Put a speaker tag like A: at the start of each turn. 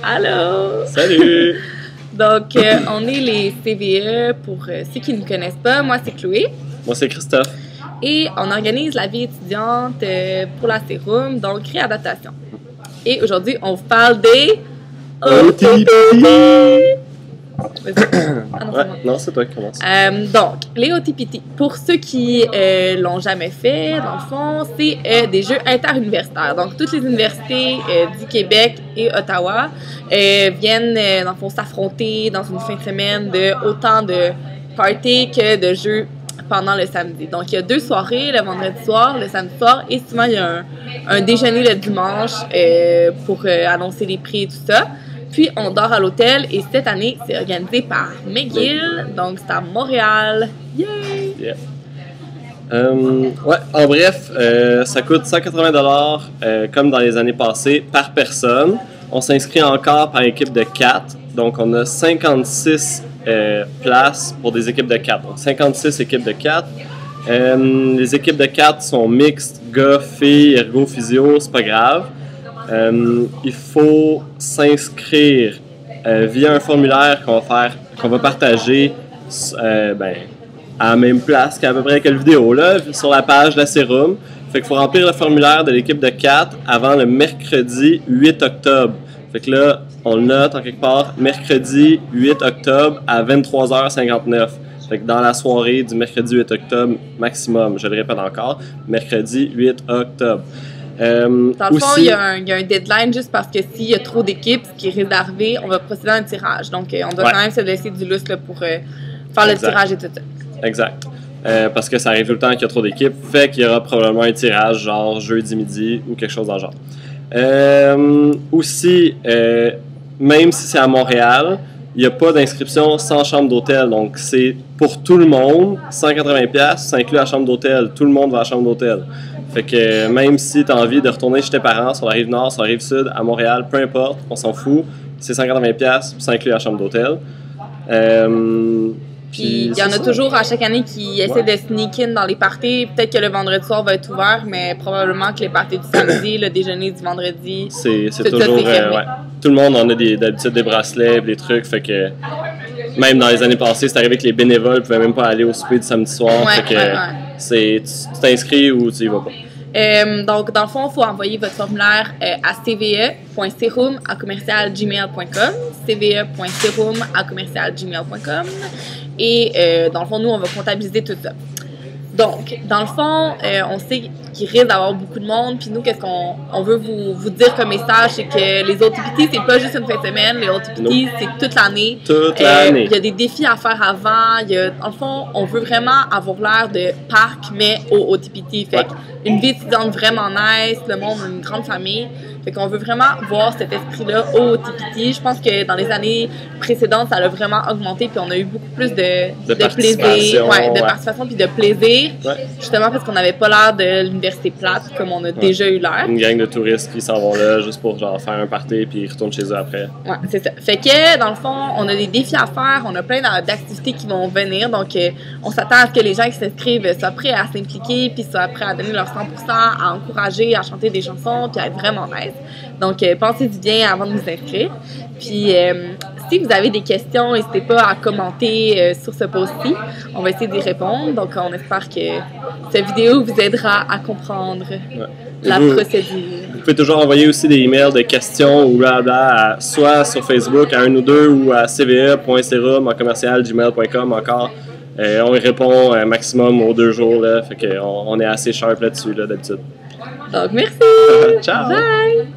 A: Allô!
B: Salut!
A: Donc, on est les CVE pour ceux qui ne nous connaissent pas. Moi, c'est Chloé.
B: Moi, c'est Christophe.
A: Et on organise la vie étudiante pour la Sérum, donc réadaptation. Et aujourd'hui, on vous parle des
B: OTP!
A: Ah non,
B: Ouais, non, c'est toi qui commence.
A: donc, les OTPT, pour ceux qui l'ont jamais fait, dans le fond, c'est des jeux interuniversitaires. Donc, toutes les universités du Québec et Ottawa viennent, dans le fond, s'affronter dans une fin de semaine de autant de parties que de jeux pendant le samedi. Donc, il y a 2 soirées, le vendredi soir, le samedi soir, et souvent, il y a un déjeuner le dimanche pour annoncer les prix et tout ça. Puis, on dort à l'hôtel et cette année, c'est organisé par McGill, donc c'est à Montréal. Yay!
B: Yeah. Ouais, en bref, ça coûte 180$ comme dans les années passées par personne. On s'inscrit encore par équipe de 4, donc on a 56 places pour des équipes de 4. Donc 56 équipes de 4. Les équipes de 4 sont mixtes, gars, filles, ergo, physio, c'est pas grave. Il faut s'inscrire via un formulaire qu'on va partager à la même place qu'à peu près que la vidéo, là, sur la page de la Sérum. Fait qu'il faut remplir le formulaire de l'équipe de 4 avant le mercredi 8 octobre. Fait que là, on le note en quelque part, mercredi 8 octobre à 23h59. Fait que dans la soirée du mercredi 8 octobre maximum, je le répète encore, mercredi 8 octobre.
A: Dans le fond, il y a un deadline juste parce que s'il y a trop d'équipes, ce qui risque d'arriver, on va procéder à un tirage. Donc, on doit quand même se laisser du lousse là, pour faire le tirage et tout ça.
B: Exact. Parce que ça arrive tout le temps qu'il y a trop d'équipes, fait qu'il y aura probablement un tirage genre jeudi midi ou quelque chose dans le genre. Aussi, même si c'est à Montréal, il n'y a pas d'inscription sans chambre d'hôtel. Donc, c'est pour tout le monde, 180$, ça inclut la chambre d'hôtel. Tout le monde va à la chambre d'hôtel. Fait que même si tu as envie de retourner chez tes parents sur la rive nord, sur la rive sud, à Montréal, peu importe, on s'en fout. C'est 180$, ça inclut la chambre d'hôtel.
A: Puis il y en a toujours à chaque année qui essaient de sneak in dans les parties. Peut-être que le vendredi soir va être ouvert, mais probablement que les parties du samedi, le déjeuner du vendredi,
B: c'est toujours ouais. Tout le monde en a d'habitude des bracelets, des trucs, fait que même dans les années passées, c'est arrivé que les bénévoles pouvaient même pas aller au souper du samedi soir, fait que tu t'inscris ou tu y vas pas.
A: Donc, dans le fond, il faut envoyer votre formulaire à cve.serum@gmail.com, cve.serum@gmail.com, et dans le fond, nous, on va comptabiliser tout ça. Donc, dans le fond, on sait qu'il risque d'avoir beaucoup de monde, puis nous, qu'est-ce qu'on veut vous dire comme message, c'est que les OTPT, c'est pas juste une fin de semaine, les OTPT, c'est toute l'année.
B: Toute l'année.
A: Il y a des défis à faire avant, dans le fond, on veut vraiment avoir l'air de parc, mais au OTPT. Fait une vie étudiante vraiment nice, le monde a une grande famille. Fait qu'on veut vraiment voir cet esprit-là au OTPT. Je pense que dans les années précédentes, ça a vraiment augmenté, puis on a eu beaucoup plus de plaisir, de participation puis de plaisir, justement parce qu'on n'avait pas l'air de l'université plate comme on a déjà eu l'air.
B: Une gang de touristes qui s'en vont là juste pour genre faire un party puis ils retournent chez eux après.
A: Ouais, c'est ça. Fait que dans le fond, on a des défis à faire, on a plein d'activités qui vont venir, donc on s'attend à ce que les gens qui s'inscrivent soient prêts à s'impliquer puis soient prêts à donner leur 100%, à encourager, à chanter des chansons puis à être vraiment nice. Donc, pensez-y bien avant de vous inscrire. Puis, si vous avez des questions, n'hésitez pas à commenter sur ce post-ci. On va essayer d'y répondre. Donc, on espère que cette vidéo vous aidera à comprendre la procédure.
B: Vous pouvez toujours envoyer aussi des emails de questions ou blabla, soit sur Facebook à un ou deux ou à cve.serum@gmail.com encore. On y répond maximum aux 2 jours. Là, fait qu'on est assez sharp là-dessus là, d'habitude.
A: Donc, merci!
B: Ciao!
A: Bye!